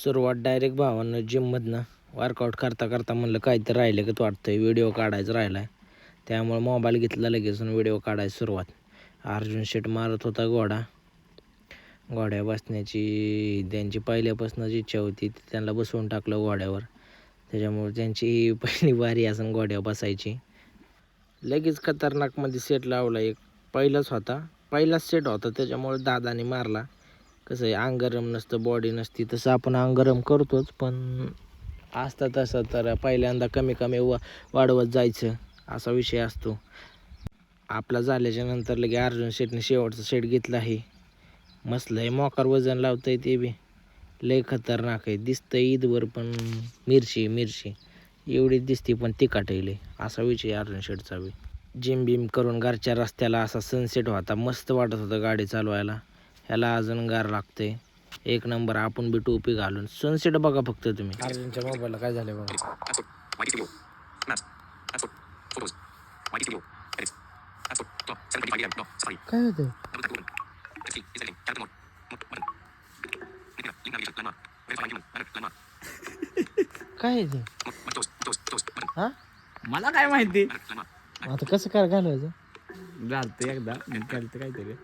सुरुवात डायरेक्ट भावानं जिममधनं वर्कआउट करता करता म्हणलं काहीतरी राहिलं का वाटतंय, व्हिडिओ काढायचं राहिला आहे. त्यामुळे मोबाईल घेतला लगेच व्हिडिओ काढायची सुरुवात. अर्जुन शेट मारत होता घोडा. घोड्या बसण्याची त्यांची पहिल्यापासूनच इच्छा होती, त्यांना बसवून टाकलं घोड्यावर. त्याच्यामुळे त्यांची पहिली बारी असं घोड्यावर बसायची. लगेच खतरनाकमध्ये सेट लावला एक. पहिलाच सेट होता, त्याच्यामुळे दादाने मारला. कसं आहे, अंगरम नसतं, बॉडी नसती, तसं आपण अंगरम करतोच, पण असतं तसं तर पहिल्यांदा कमी कमी वाढवत जायचं असा विषय असतो. आपला झाल्याच्या नंतर लगे अर्जुन शेटने शेवटचा सेट घेतला आहे. मस्त आहे, मोकार वजन लावतंय ते बी लय खतरनाक आहे. दिसतंय ईदवर पण मिरची एवढीच दिसते, पण तिखट आहे असा विषय अर्जुन शेटचा बी. जिम बिम करून घरच्या रस्त्याला असा सनसेट होता, मस्त वाटत होतं गाडी चालवायला. ह्याला अजून गार लागते एक नंबर. आपण बी टोपी घालून सनसेट बघा फक्त तुम्ही. अर्जुनच्या मोबाईलला काय झालं बघा. काय होतं काय ते हा, मला काय माहिती. आता कसं काय घालवायचं. घालतो एकदा घालतो काहीतरी.